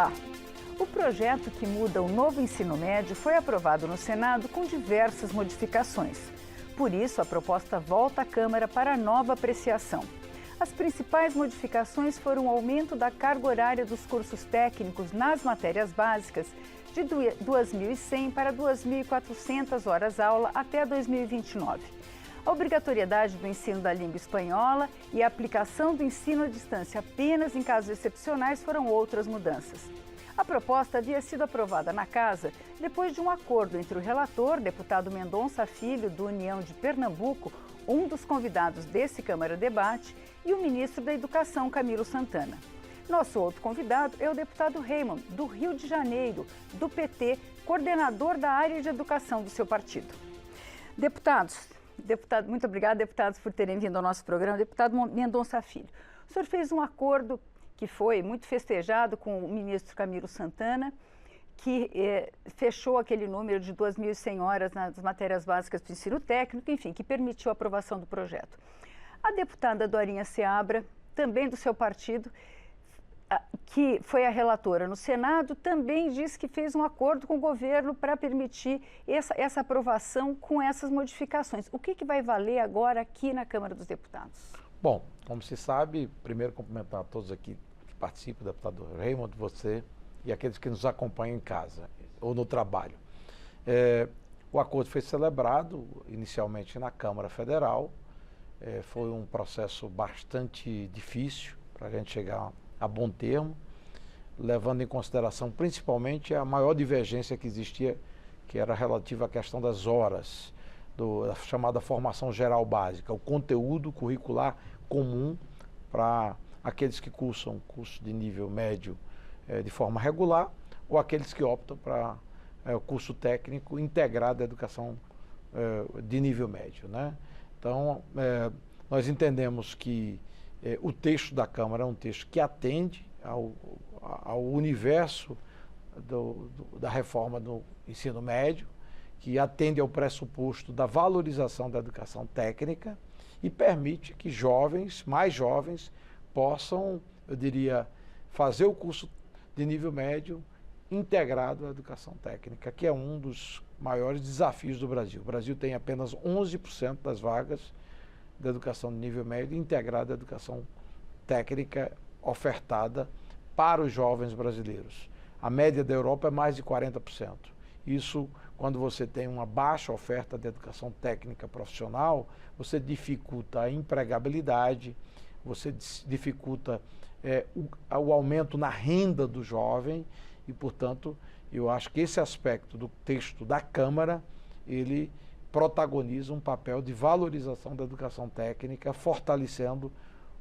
Olá! O projeto que muda o novo ensino médio foi aprovado no Senado com diversas modificações. Por isso, a proposta volta à Câmara para nova apreciação. As principais modificações foram o aumento da carga horária dos cursos técnicos nas matérias básicas de 2.100 para 2.400 horas-aula até 2029. A obrigatoriedade do ensino da língua espanhola e a aplicação do ensino à distância apenas em casos excepcionais foram outras mudanças. A proposta havia sido aprovada na Casa depois de um acordo entre o relator, deputado Mendonça Filho, do União de Pernambuco, um dos convidados desse Câmara Debate, e o ministro da Educação, Camilo Santana. Nosso outro convidado é o deputado Raymond, do Rio de Janeiro, do PT, coordenador da área de educação do seu partido. Muito obrigada, deputados, por terem vindo ao nosso programa. Deputado Mendonça Filho, o senhor fez um acordo que foi muito festejado com o ministro Camilo Santana, que fechou aquele número de 2.100 horas nas matérias básicas do ensino técnico, enfim, que permitiu a aprovação do projeto. A deputada Dorinha Seabra, também do seu partido, que foi a relatora no Senado, também disse que fez um acordo com o governo para permitir essa aprovação com essas modificações. O que vai valer agora aqui na Câmara dos Deputados? Bom, como se sabe, primeiro cumprimentar a todos aqui que participam, deputado Raymond, você e aqueles que nos acompanham em casa ou no trabalho. O acordo foi celebrado inicialmente na Câmara Federal, foi um processo bastante difícil para a gente chegar a bom termo, levando em consideração principalmente a maior divergência que existia, que era relativa à questão das horas, da chamada formação geral básica, o conteúdo curricular comum para aqueles que cursam curso de nível médio de forma regular ou aqueles que optam para o curso técnico integrado da educação de nível médio, né? Então, nós entendemos que o texto da Câmara é um texto que atende ao universo da reforma do ensino médio, que atende ao pressuposto da valorização da educação técnica e permite que mais jovens, possam, eu diria, fazer o curso de nível médio integrado à educação técnica, que é um dos maiores desafios do Brasil. O Brasil tem apenas 11% das vagas da educação de nível médio integrada à educação técnica ofertada para os jovens brasileiros. A média da Europa é mais de 40%. Isso, quando você tem uma baixa oferta de educação técnica profissional, você dificulta a empregabilidade, você dificulta o aumento na renda do jovem e, portanto, eu acho que esse aspecto do texto da Câmara, ele protagoniza um papel de valorização da educação técnica, fortalecendo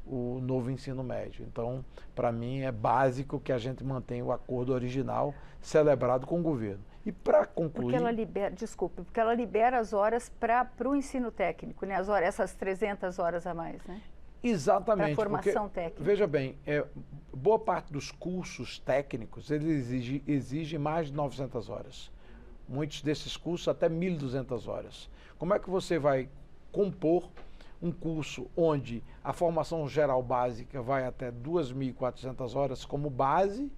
o novo ensino médio. Então, para mim, é básico que a gente mantenha o acordo original celebrado com o governo. E para concluir... Porque ela libera as horas para o ensino técnico, né? Essas 300 horas a mais, né? Exatamente. Para a formação técnica. Veja bem, boa parte dos cursos técnicos, eles exigem mais de 900 horas. Muitos desses cursos até 1.200 horas. Como é que você vai compor um curso onde a formação geral básica vai até 2.400 horas como base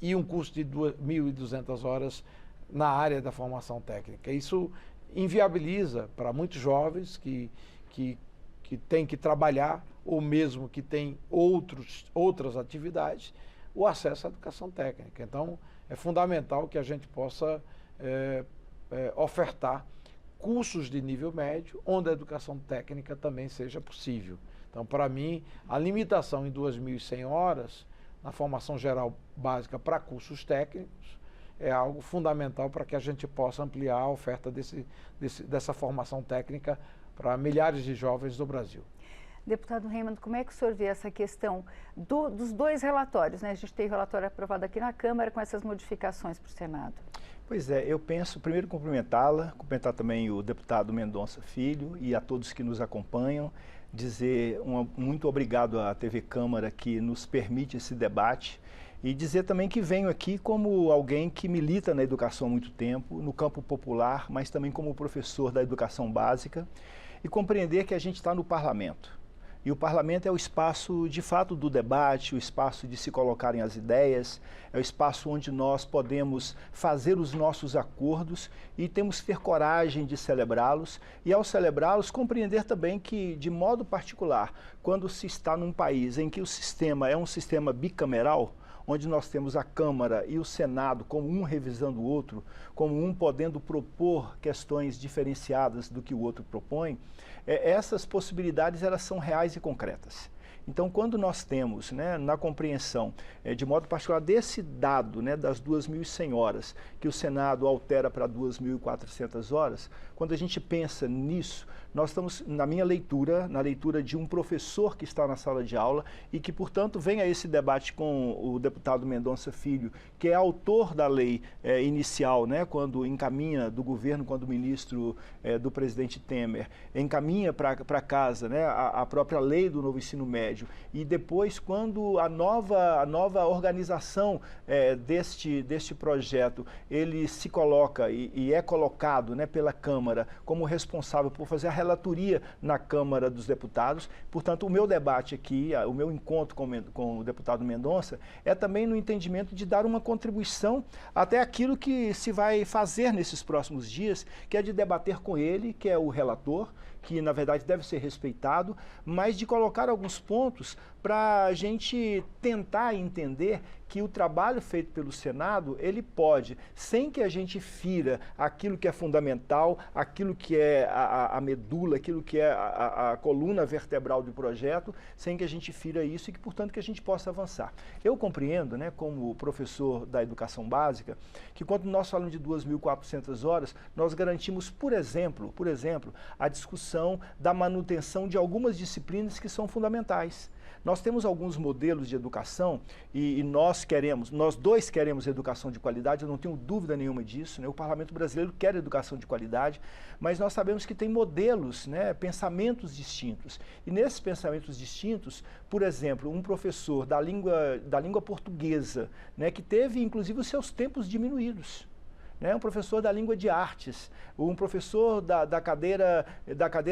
e um curso de 1.200 horas na área da formação técnica? Isso inviabiliza para muitos jovens que têm que trabalhar ou mesmo que têm outras atividades, o acesso à educação técnica. Então, é fundamental que a gente possa ofertar cursos de nível médio, onde a educação técnica também seja possível. Então, para mim, a limitação em 2.100 horas na formação geral básica para cursos técnicos é algo fundamental para que a gente possa ampliar a oferta dessa formação técnica para milhares de jovens do Brasil. Deputado Raymond, como é que o senhor vê essa questão dos dois relatórios, né? A gente tem o relatório aprovado aqui na Câmara com essas modificações para o Senado. Pois é, eu penso, primeiro cumprimentar também o deputado Mendonça Filho e a todos que nos acompanham, dizer muito obrigado à TV Câmara que nos permite esse debate e dizer também que venho aqui como alguém que milita na educação há muito tempo, no campo popular, mas também como professor da educação básica e compreender que a gente está no parlamento. E o parlamento é o espaço, de fato, do debate, o espaço de se colocarem as ideias, é o espaço onde nós podemos fazer os nossos acordos e temos que ter coragem de celebrá-los e, ao celebrá-los, compreender também que, de modo particular, quando se está num país em que o sistema é um sistema bicameral, onde nós temos a Câmara e o Senado como um revisando o outro, como um podendo propor questões diferenciadas do que o outro propõe, essas possibilidades elas são reais e concretas. Então, quando nós temos, né, na compreensão, de modo particular, desse dado, né, das 2.100 horas, que o Senado altera para 2.400 horas, quando a gente pensa nisso, nós estamos, na minha leitura, na leitura de um professor que está na sala de aula e que, portanto, vem a esse debate com o deputado Mendonça Filho, que é autor da lei inicial, né, quando encaminha do governo, quando o ministro do presidente Temer encaminha para casa, né, a própria lei do novo ensino médio, e depois, quando a nova organização deste projeto, ele se coloca e é colocado, né, pela Câmara como responsável por fazer a relatoria na Câmara dos Deputados. Portanto, o meu debate aqui, o meu encontro com o deputado Mendonça, é também no entendimento de dar uma contribuição até aquilo que se vai fazer nesses próximos dias, que é de debater com ele, que é o relator, que na verdade deve ser respeitado, mas de colocar alguns pontos para a gente tentar entender que o trabalho feito pelo Senado, ele pode, sem que a gente fira aquilo que é fundamental, aquilo que é a medula, aquilo que é a coluna vertebral do projeto, sem que a gente fira isso e que, portanto, que a gente possa avançar. Eu compreendo, né, como professor da educação básica, que quando nós falamos de 2.400 horas, nós garantimos, por exemplo, a discussão da manutenção de algumas disciplinas que são fundamentais. Nós temos alguns modelos de educação e nós dois queremos educação de qualidade, eu não tenho dúvida nenhuma disso, né? O Parlamento Brasileiro quer educação de qualidade, mas nós sabemos que tem modelos, né, pensamentos distintos. E nesses pensamentos distintos, por exemplo, um professor da língua portuguesa, né, que teve inclusive os seus tempos diminuídos, um professor da língua de artes, um professor da cadeira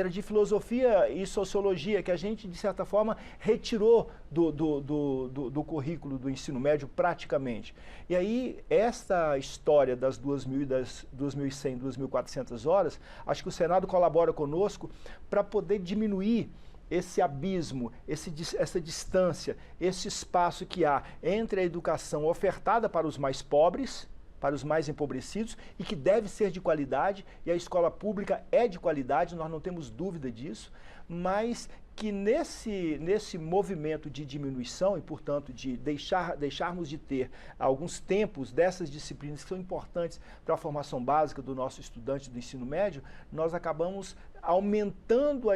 de filosofia e sociologia, que a gente, de certa forma, retirou do currículo do ensino médio praticamente. E aí, essa história das 2.100, 2.400 horas, acho que o Senado colabora conosco para poder diminuir esse abismo, essa distância, esse espaço que há entre a educação ofertada para os mais pobres, para os mais empobrecidos, e que deve ser de qualidade, e a escola pública é de qualidade, nós não temos dúvida disso, mas que nesse movimento de diminuição e, portanto, de deixarmos de ter alguns tempos dessas disciplinas que são importantes para a formação básica do nosso estudante do ensino médio, nós acabamos aumentando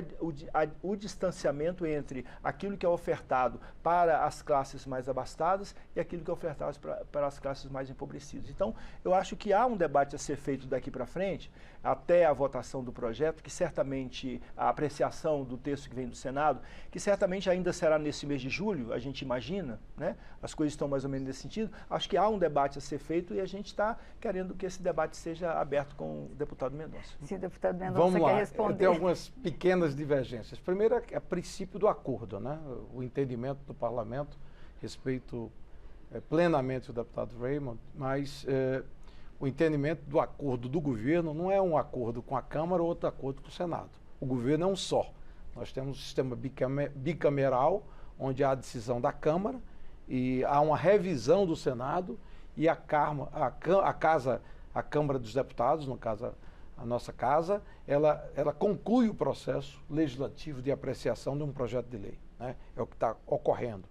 o distanciamento entre aquilo que é ofertado para as classes mais abastadas e aquilo que é ofertado para as classes mais empobrecidas. Então, eu acho que há um debate a ser feito daqui para frente, até a votação do projeto, que certamente a apreciação do texto que vem do Senado, que certamente ainda será nesse mês de julho, a gente imagina, né? As coisas estão mais ou menos nesse sentido. Acho que há um debate a ser feito e a gente está querendo que esse debate seja aberto com o deputado Mendonça. Se o deputado Mendonça quer responder. Tem algumas pequenas divergências. Primeiro é o princípio do acordo, né? O entendimento do parlamento, respeito plenamente o deputado Raymond, mas o entendimento do acordo do governo não é um acordo com a Câmara ou outro acordo com o Senado. O governo é um só. Nós temos um sistema bicameral, onde há a decisão da Câmara e há uma revisão do Senado e a Câmara dos Deputados, no caso a nossa casa, ela conclui o processo legislativo de apreciação de um projeto de lei, né? É o que está ocorrendo.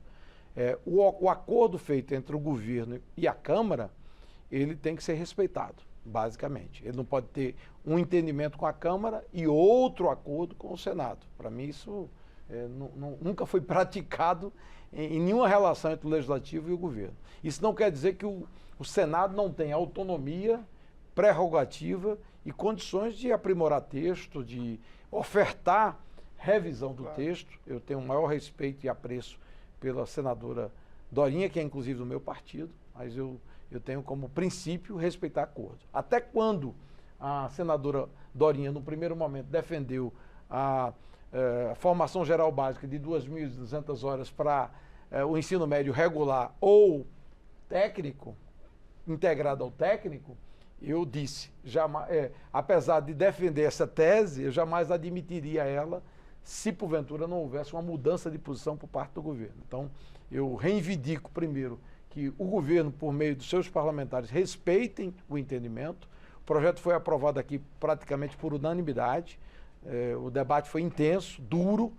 O acordo feito entre o governo e a Câmara, ele tem que ser respeitado, basicamente. Ele não pode ter um entendimento com a Câmara e outro acordo com o Senado. Para mim, isso nunca foi praticado em nenhuma relação entre o Legislativo e o governo. Isso não quer dizer que o Senado não tem autonomia, prerrogativa e condições de aprimorar texto, de ofertar revisão do texto. Eu tenho o maior respeito e apreço pela senadora Dorinha, que é inclusive do meu partido, mas eu tenho como princípio respeitar acordo. Até quando a senadora Dorinha, no primeiro momento, defendeu a formação geral básica de 2.200 horas para o ensino médio regular ou técnico, integrado ao técnico, eu disse, apesar de defender essa tese, eu jamais admitiria ela se porventura não houvesse uma mudança de posição por parte do governo. Então, eu reivindico primeiro que o governo, por meio dos seus parlamentares, respeitem o entendimento. O projeto foi aprovado aqui praticamente por unanimidade. O debate foi intenso, duro,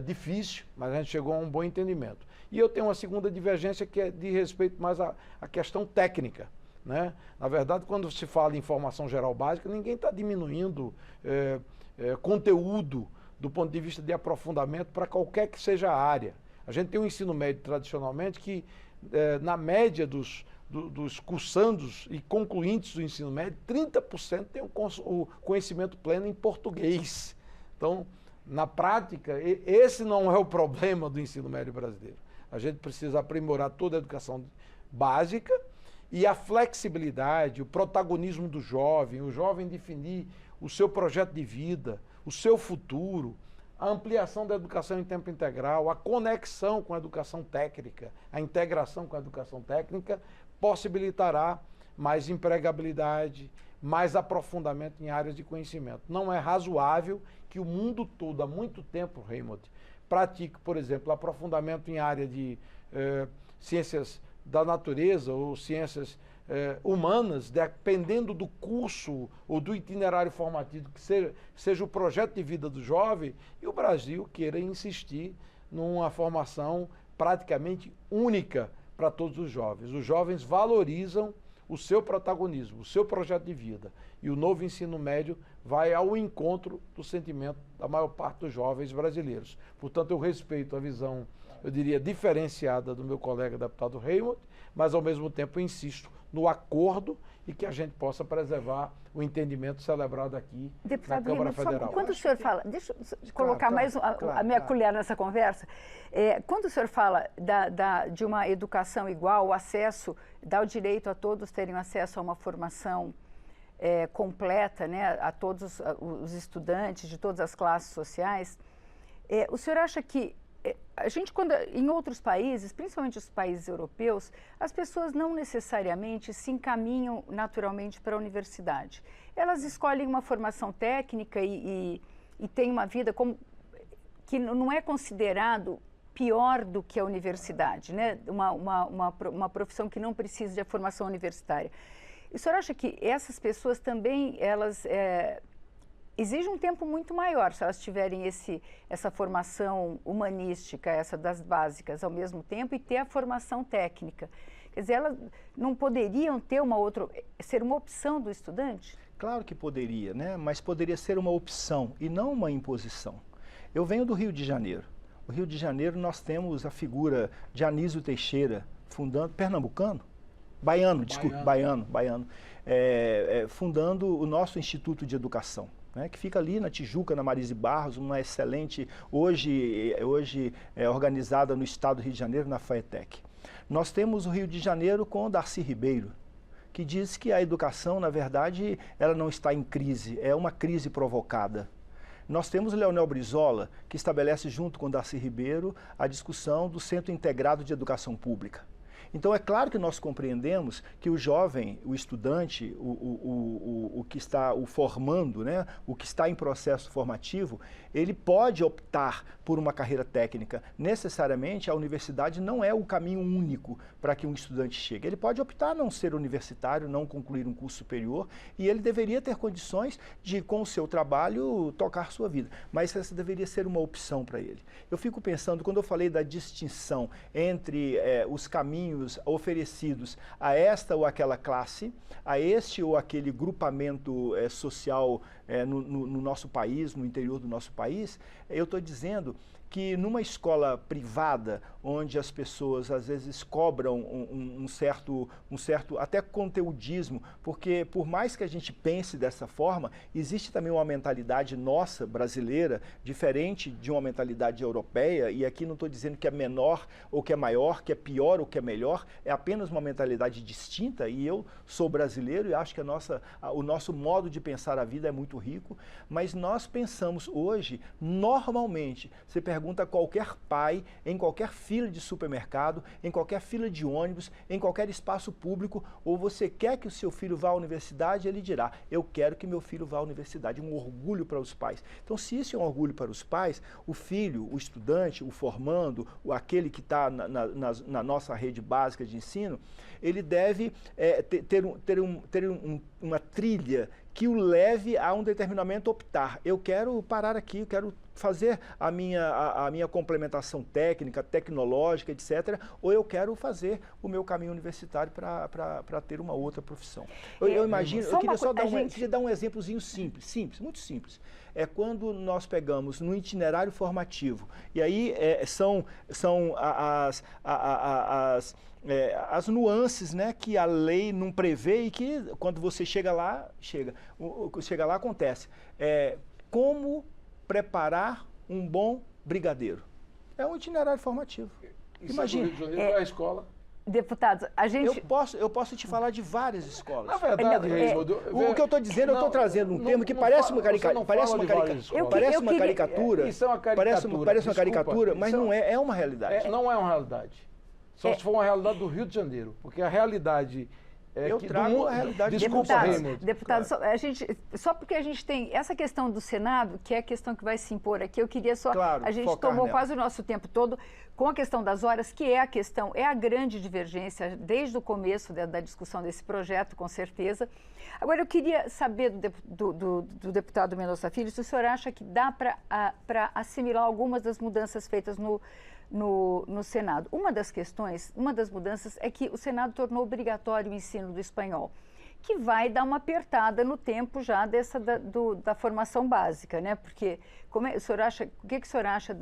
difícil, mas a gente chegou a um bom entendimento. E eu tenho uma segunda divergência que é de respeito mais à questão técnica, né? Na verdade, quando se fala em formação geral básica, ninguém está diminuindo conteúdo do ponto de vista de aprofundamento para qualquer que seja a área. A gente tem um ensino médio tradicionalmente que, na média dos cursandos e concluintes do ensino médio, 30% tem o conhecimento pleno em português. Então, na prática, esse não é o problema do ensino médio brasileiro. A gente precisa aprimorar toda a educação básica e a flexibilidade, o protagonismo do jovem, o jovem definir o seu projeto de vida, o seu futuro, a ampliação da educação em tempo integral, a conexão com a educação técnica, a integração com a educação técnica, possibilitará mais empregabilidade, mais aprofundamento em áreas de conhecimento. Não é razoável que o mundo todo, há muito tempo, Raymond, pratique, por exemplo, aprofundamento em área de ciências da natureza ou ciências humanas, dependendo do curso ou do itinerário formativo que seja o projeto de vida do jovem, e o Brasil queira insistir numa formação praticamente única para todos os jovens. Os jovens valorizam o seu protagonismo, o seu projeto de vida. E o novo ensino médio vai ao encontro do sentimento da maior parte dos jovens brasileiros. Portanto, eu respeito a visão, eu diria, diferenciada do meu colega deputado Raymond, mas ao mesmo tempo insisto no acordo e que a gente possa preservar o entendimento celebrado aqui Deputado na Câmara Raymond, Federal. Quando o senhor fala, deixa eu colocar mais a minha colher nessa conversa, quando o senhor fala de uma educação igual, o acesso, dá o direito a todos terem acesso a uma formação completa, né, a todos os estudantes de todas as classes sociais, o senhor acha que a gente, em outros países, principalmente os países europeus, as pessoas não necessariamente se encaminham naturalmente para a universidade. Elas escolhem uma formação técnica e têm uma vida que não é considerado pior do que a universidade, né? Uma profissão que não precisa de formação universitária. O senhor acha que essas pessoas também, elas exige um tempo muito maior se elas tiverem essa formação humanística, essa das básicas, ao mesmo tempo, e ter a formação técnica? Quer dizer, elas não poderiam ter ser uma opção do estudante? Claro que poderia, né? Mas poderia ser uma opção e não uma imposição. Eu venho do Rio de Janeiro. No Rio de Janeiro nós temos a figura de Anísio Teixeira, pernambucano? Baiano, fundando o nosso Instituto de Educação, né, que fica ali na Tijuca, na Marise Barros, uma excelente, hoje organizada no estado do Rio de Janeiro, na FAETEC. Nós temos o Rio de Janeiro com Darcy Ribeiro, que diz que a educação, na verdade, ela não está em crise, é uma crise provocada. Nós temos o Leonel Brizola, que estabelece junto com Darcy Ribeiro a discussão do Centro Integrado de Educação Pública. Então, é claro que nós compreendemos que o jovem, o estudante, o que está formando, né, o que está em processo formativo, ele pode optar por uma carreira técnica. Necessariamente, a universidade não é o caminho único para que um estudante chegue. Ele pode optar não ser universitário, não concluir um curso superior, e ele deveria ter condições de, com o seu trabalho, tocar sua vida. Mas essa deveria ser uma opção para ele. Eu fico pensando, quando eu falei da distinção entre os caminhos oferecidos a esta ou aquela classe, a este ou aquele grupamento social no nosso país, no interior do nosso país, eu estou dizendo que numa escola privada, onde as pessoas às vezes cobram um certo até conteudismo, porque por mais que a gente pense dessa forma, existe também uma mentalidade nossa, brasileira, diferente de uma mentalidade europeia, e aqui não estou dizendo que é menor ou que é maior, que é pior ou que é melhor, é apenas uma mentalidade distinta, e eu sou brasileiro e acho que o nosso modo de pensar a vida é muito rico, mas nós pensamos hoje, normalmente, você pergunta a qualquer pai, em qualquer fila de supermercado, em qualquer fila de ônibus, em qualquer espaço público, ou você quer que o seu filho vá à universidade, ele dirá, eu quero que meu filho vá à universidade, um orgulho para os pais. Então, se isso é um orgulho para os pais, o filho, o estudante, o formando, aquele que está na nossa rede básica de ensino, ele deve ter uma trilha que o leve a um determinamento optar. Eu quero parar aqui, eu quero fazer a minha complementação técnica, tecnológica, etc., ou eu quero fazer o meu caminho universitário para ter uma outra profissão. Eu imagino, eu queria só dar um exemplozinho simples, muito simples. É quando nós pegamos no itinerário formativo, e aí são as nuances, né, que a lei não prevê e que quando você chega lá acontece. Como preparar um bom brigadeiro. É um itinerário formativo. Imagina. É a escola. Deputados, a gente... Eu posso te falar de várias escolas. Na verdade, o que eu estou dizendo, eu estou trazendo um termo que parece uma caricatura. Parece uma caricatura. Isso é uma caricatura. Parece uma caricatura, mas não é. É uma realidade. Não é uma realidade. Só se for uma realidade do Rio de Janeiro. Porque a realidade... Eu trago a realidade. Deputados, claro. Só porque a gente tem essa questão do Senado, que é a questão que vai se impor aqui, eu queria só... Claro, a gente tomou quase o nosso tempo todo com a questão das horas, que é a grande divergência desde o começo da discussão desse projeto, com certeza. Agora, eu queria saber do deputado Mendonça Filho se o senhor acha que dá para assimilar algumas das mudanças feitas no Senado. Uma das mudanças é que o Senado tornou obrigatório o ensino do espanhol, que vai dar uma apertada no tempo já da formação básica, né? Porque o que o senhor acha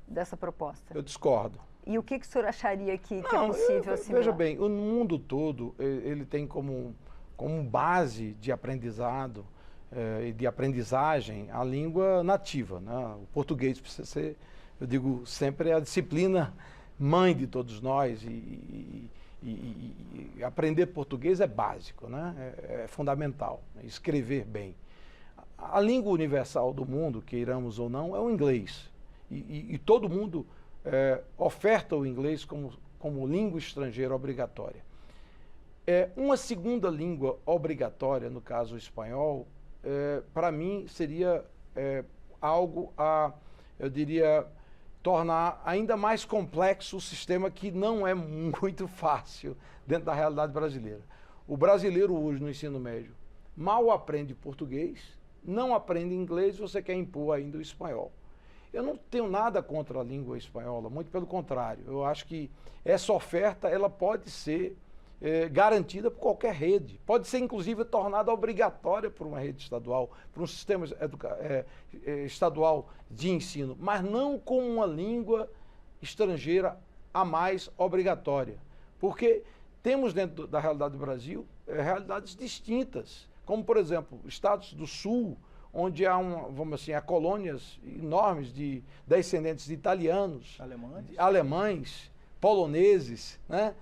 dessa proposta? Eu discordo. E o que o senhor acharia que é possível assimilar? Veja bem, o mundo todo, ele tem como base de aprendizado e de aprendizagem a língua nativa, né? O português precisa ser, eu digo sempre, a disciplina mãe de todos nós e aprender português é básico, né? É fundamental, né? Escrever bem. A língua universal do mundo, queiramos ou não, é o inglês. E todo mundo oferta o inglês como língua estrangeira obrigatória. Uma segunda língua obrigatória, no caso o espanhol, para mim seria algo eu diria, tornar ainda mais complexo o sistema, que não é muito fácil dentro da realidade brasileira. O brasileiro hoje no ensino médio mal aprende português, não aprende inglês, você quer impor ainda o espanhol. Eu não tenho nada contra a língua espanhola, muito pelo contrário. Eu acho que essa oferta ela pode ser garantida por qualquer rede. Pode ser, inclusive, tornada obrigatória por uma rede estadual, por um sistema estadual de ensino, mas não como uma língua estrangeira a mais obrigatória. Porque temos dentro da realidade do Brasil realidades distintas, como, por exemplo, estados do Sul, onde há, vamos assim, há colônias enormes de descendentes de italianos, alemães, poloneses, né?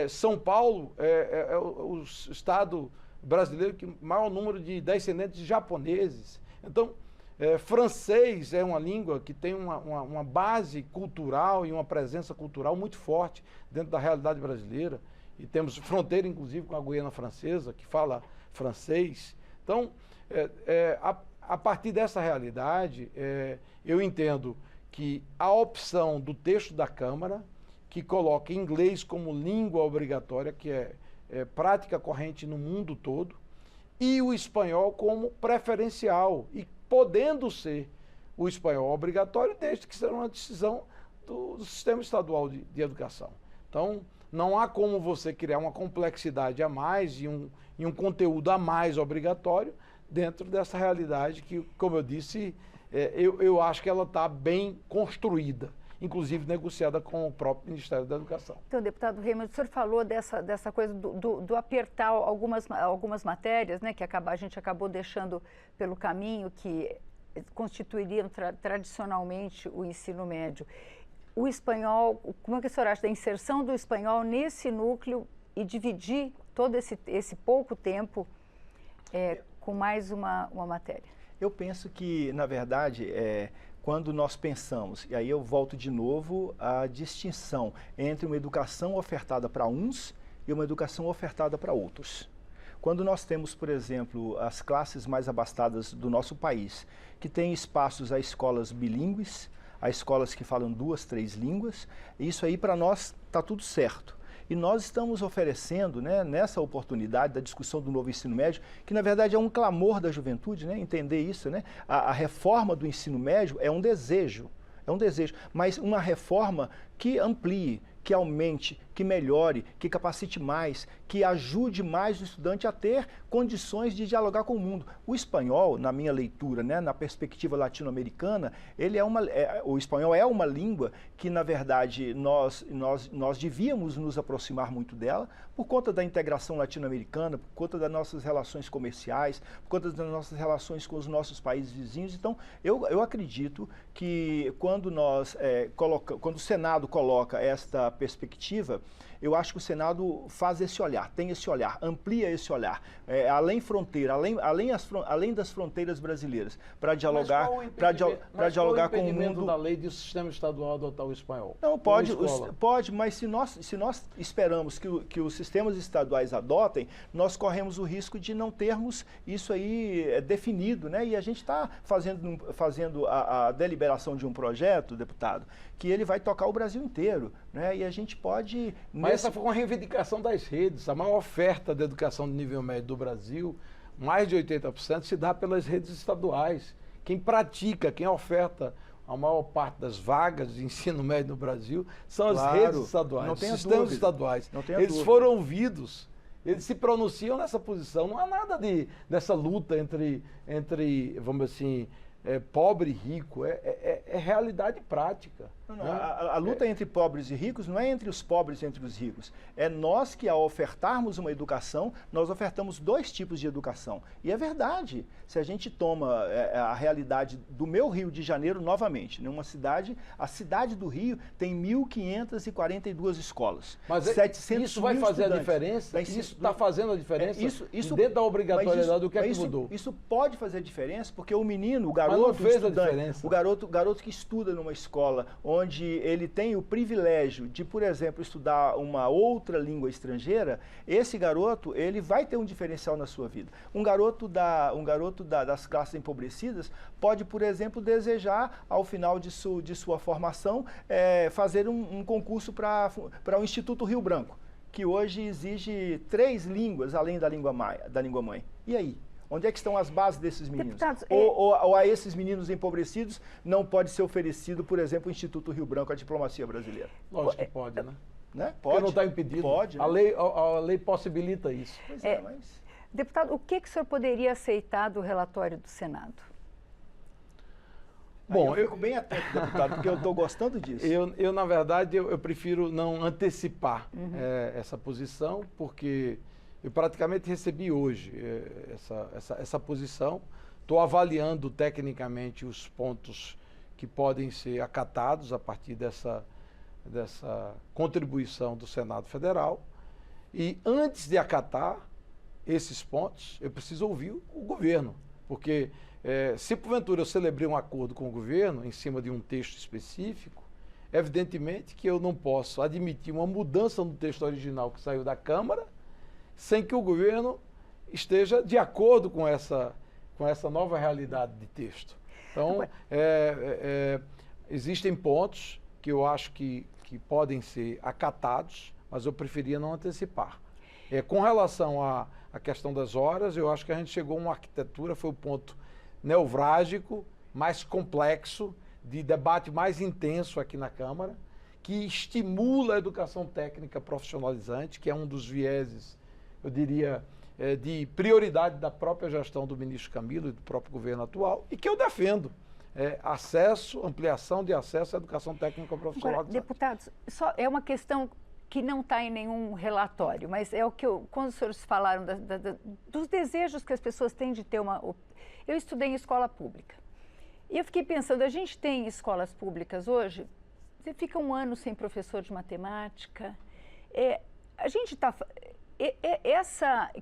São Paulo é o estado brasileiro que maior número de descendentes de japoneses. Então, francês é uma língua que tem uma base cultural e uma presença cultural muito forte dentro da realidade brasileira. E temos fronteira, inclusive, com a Guiana Francesa, que fala francês. Então, a partir dessa realidade, eu entendo que a opção do texto da Câmara, que coloca inglês como língua obrigatória, que é prática corrente no mundo todo, e o espanhol como preferencial, e podendo ser o espanhol obrigatório, desde que seja uma decisão do sistema estadual de educação. Então, não há como você criar uma complexidade a mais e um conteúdo a mais obrigatório dentro dessa realidade que, como eu disse, eu acho que ela está bem construída, inclusive negociada com o próprio Ministério da Educação. Então, deputado Raimundo, o senhor falou dessa coisa do apertar algumas matérias, né, que a gente acabou deixando pelo caminho, que constituiriam tradicionalmente o ensino médio. O espanhol, como é que o senhor acha da inserção do espanhol nesse núcleo e dividir todo esse pouco tempo com mais uma matéria? Eu penso que, na verdade, quando nós pensamos, e aí eu volto de novo à distinção entre uma educação ofertada para uns e uma educação ofertada para outros. Quando nós temos, por exemplo, as classes mais abastadas do nosso país, que têm espaços a escolas bilíngues, a escolas que falam 2, 3 línguas, isso aí para nós está tudo certo. E nós estamos oferecendo, né, nessa oportunidade da discussão do novo ensino médio, que na verdade é um clamor da juventude, né, entender isso, né? A reforma do ensino médio é um desejo, mas uma reforma que amplie, que aumente, que melhore, que capacite mais, que ajude mais o estudante a ter condições de dialogar com o mundo. O espanhol, na minha leitura, né, na perspectiva latino-americana, o espanhol é uma língua que, na verdade, nós devíamos nos aproximar muito dela por conta da integração latino-americana, por conta das nossas relações comerciais, por conta das nossas relações com os nossos países vizinhos. Então, eu acredito que quando o Senado coloca esta perspectiva, eu acho que o Senado faz esse olhar, tem esse olhar, amplia esse olhar, além fronteira, além das fronteiras brasileiras, para dialogar, com o mundo. Da lei de sistema estadual adotar o espanhol? Não, pode, mas se nós esperamos que os sistemas estaduais adotem, nós corremos o risco de não termos isso aí definido, né? E a gente está fazendo a deliberação de um projeto, deputado, que ele vai tocar o Brasil inteiro, né? E a gente pode... Mas essa foi uma reivindicação das redes. A maior oferta de educação de nível médio do Brasil, mais de 80%, se dá pelas redes estaduais. Quem pratica, quem oferta a maior parte das vagas de ensino médio no Brasil são as redes estaduais, os sistemas estaduais. Eles foram ouvidos, eles se pronunciam nessa posição. Não há nada dessa luta entre vamos dizer assim, pobre e rico. É realidade prática. Não, a luta entre pobres e ricos não é entre os pobres e entre os ricos. É nós que, ao ofertarmos uma educação, nós ofertamos 2 tipos de educação. E é verdade. Se a gente toma a realidade do meu Rio de Janeiro novamente, numa cidade, a cidade do Rio tem 1.542 escolas. Mas 700 isso vai fazer a diferença? Isso está fazendo a diferença? Dentro da obrigatoriedade, o que é que mudou? Isso pode fazer a diferença, porque o menino, o garoto, o garoto que estuda numa escola onde ele tem o privilégio de, por exemplo, estudar uma outra língua estrangeira, esse garoto, ele vai ter um diferencial na sua vida. Um garoto das classes empobrecidas pode, por exemplo, desejar, ao final de sua formação, fazer um concurso para o Instituto Rio Branco, que hoje exige 3 línguas além da língua mãe. E aí? Onde é que estão as bases desses meninos? Deputados, ou a esses meninos empobrecidos não pode ser oferecido, por exemplo, o Instituto Rio Branco, a diplomacia brasileira? Lógico que pode, né? Pode. Porque não está impedido. Pode. Né? A lei possibilita isso. Pois mas... Deputado, o que o senhor poderia aceitar do relatório do Senado? Bom, eu fico bem atento, deputado, porque eu estou gostando disso. Eu na verdade, eu prefiro não antecipar essa posição, porque eu praticamente recebi hoje essa posição. Estou avaliando tecnicamente os pontos que podem ser acatados a partir dessa contribuição do Senado Federal. E antes de acatar esses pontos, eu preciso ouvir o governo, porque se porventura eu celebrei um acordo com o governo em cima de um texto específico, evidentemente que eu não posso admitir uma mudança no texto original que saiu da Câmara sem que o governo esteja de acordo com essa nova realidade de texto. Então, existem pontos que eu acho que podem ser acatados, mas eu preferia não antecipar. Com relação à questão das horas, eu acho que a gente chegou a uma arquitetura, foi o ponto nevrálgico, mais complexo, de debate mais intenso aqui na Câmara, que estimula a educação técnica profissionalizante, que é um dos vieses, eu diria, de prioridade da própria gestão do ministro Camilo e do próprio governo atual, e que eu defendo. acesso, ampliação de acesso à educação técnica profissional. Agora, deputados, só é uma questão que não está em nenhum relatório, mas é o que quando os senhores falaram dos desejos que as pessoas têm de ter uma... Eu estudei em escola pública e eu fiquei pensando, a gente tem escolas públicas hoje, você fica um ano sem professor de matemática, a gente está...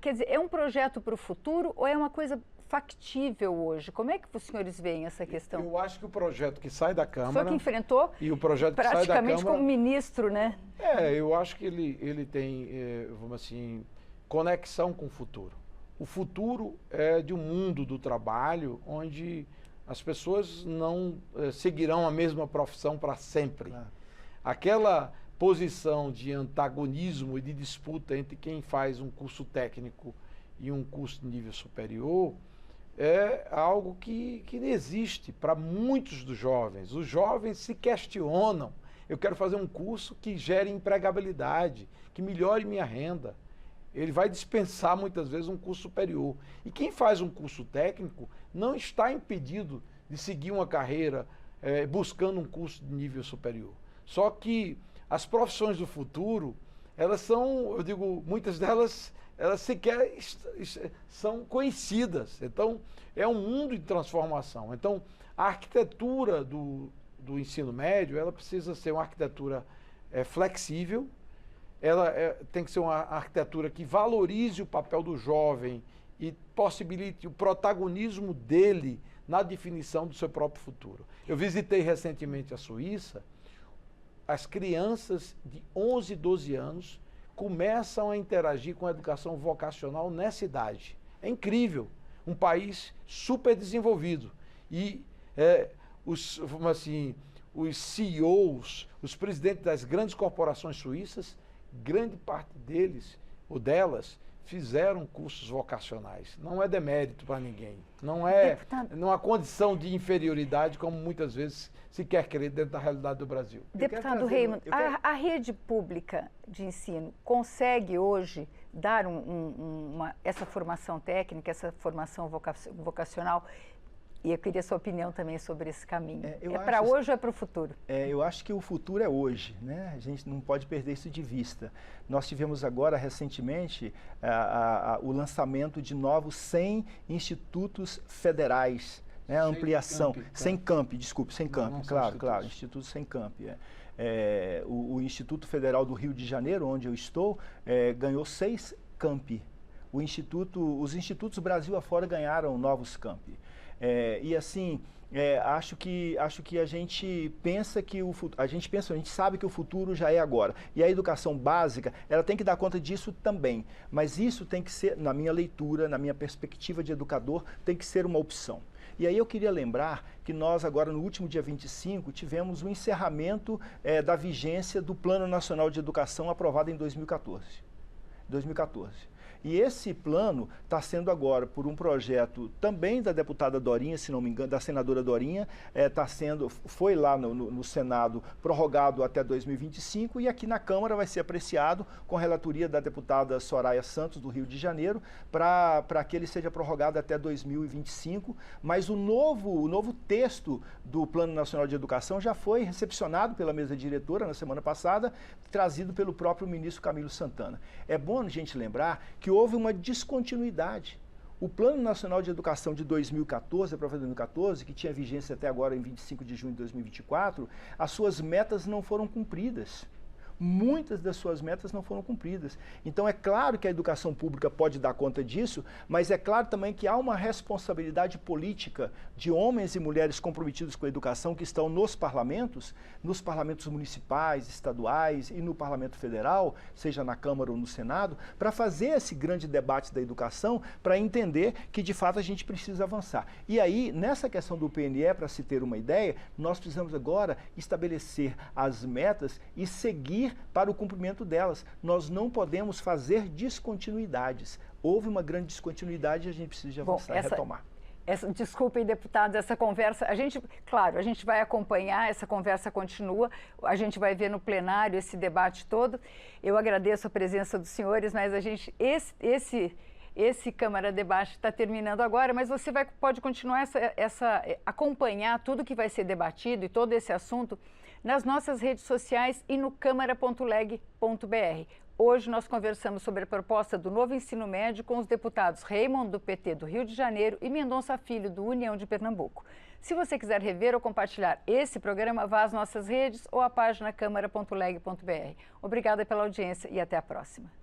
quer dizer, é um projeto para o futuro ou é uma coisa factível hoje? Como é que os senhores veem essa questão? Eu acho que o projeto que sai da Câmara... O senhor que enfrentou e o projeto que sai da praticamente Câmara, como ministro, né? Eu acho que ele tem, vamos assim, conexão com o futuro. O futuro é de um mundo do trabalho onde as pessoas não seguirão a mesma profissão para sempre. Claro. Aquela posição de antagonismo e de disputa entre quem faz um curso técnico e um curso de nível superior é algo que não existe para muitos dos jovens. Os jovens se questionam. Eu quero fazer um curso que gere empregabilidade, que melhore minha renda. Ele vai dispensar muitas vezes um curso superior. E quem faz um curso técnico não está impedido de seguir uma carreira buscando um curso de nível superior. Só que as profissões do futuro, elas são, eu digo, muitas delas, elas sequer são conhecidas. Então, é um mundo de transformação. Então, a arquitetura do ensino médio, ela precisa ser uma arquitetura flexível, ela tem que ser uma arquitetura que valorize o papel do jovem e possibilite o protagonismo dele na definição do seu próprio futuro. Eu visitei recentemente a Suíça. As crianças de 11, 12 anos começam a interagir com a educação vocacional nessa idade. É incrível. Um país super desenvolvido. E os CEOs, os presidentes das grandes corporações suíças, grande parte deles ou delas fizeram cursos vocacionais. Não é demérito para ninguém. Não há condição de inferioridade, como muitas vezes se quer crer dentro da realidade do Brasil. Deputado Raymond, a rede pública de ensino consegue hoje dar essa formação técnica, essa formação vocacional? E eu queria sua opinião também sobre esse caminho. É para hoje ou é para o futuro? Eu acho que o futuro é hoje, né? A gente não pode perder isso de vista. Nós tivemos agora, recentemente, o lançamento de novos 100 institutos federais, né? A ampliação. Sem campi, claro, Instituto Sem Campi. O Instituto Federal do Rio de Janeiro, onde eu estou, ganhou 6 campi. Os institutos Brasil afora ganharam novos campi. E assim, acho que a gente pensa que a gente sabe que o futuro já é agora. E a educação básica, ela tem que dar conta disso também. Mas isso tem que ser, na minha leitura, na minha perspectiva de educador, tem que ser uma opção. E aí eu queria lembrar que nós agora, no último dia 25, tivemos o encerramento da vigência do Plano Nacional de Educação aprovado em 2014. E esse plano está sendo agora, por um projeto também da deputada Dorinha, se não me engano, da senadora Dorinha, foi lá no Senado prorrogado até 2025 e aqui na Câmara vai ser apreciado com a relatoria da deputada Soraya Santos, do Rio de Janeiro, para que ele seja prorrogado até 2025. Mas o novo texto do Plano Nacional de Educação já foi recepcionado pela mesa diretora na semana passada, trazido pelo próprio ministro Camilo Santana. É bom a gente lembrar que houve uma descontinuidade. O Plano Nacional de Educação de 2014, aprovado em 2014, que tinha vigência até agora em 25 de junho de 2024, as suas metas não foram cumpridas. Muitas das suas metas não foram cumpridas. Então é claro que a educação pública pode dar conta disso, mas é claro também que há uma responsabilidade política de homens e mulheres comprometidos com a educação que estão nos parlamentos municipais, estaduais e no Parlamento Federal, seja na Câmara ou no Senado, para fazer esse grande debate da educação, para entender que de fato a gente precisa avançar. E aí, nessa questão do PNE, para se ter uma ideia, nós precisamos agora estabelecer as metas e seguir para o cumprimento delas. Nós não podemos fazer descontinuidades. Houve uma grande descontinuidade e a gente precisa de avançar e retomar. Desculpem, deputados, essa conversa, a gente vai acompanhar, essa conversa continua, a gente vai ver no plenário esse debate todo. Eu agradeço a presença dos senhores, mas Esse Câmara Debate está terminando agora, mas você pode continuar acompanhar tudo que vai ser debatido e todo esse assunto nas nossas redes sociais e no câmara.leg.br. Hoje nós conversamos sobre a proposta do novo ensino médio com os deputados Raymond, do PT do Rio de Janeiro, e Mendonça Filho, do União de Pernambuco. Se você quiser rever ou compartilhar esse programa, vá às nossas redes ou à página câmara.leg.br. Obrigada pela audiência e até a próxima.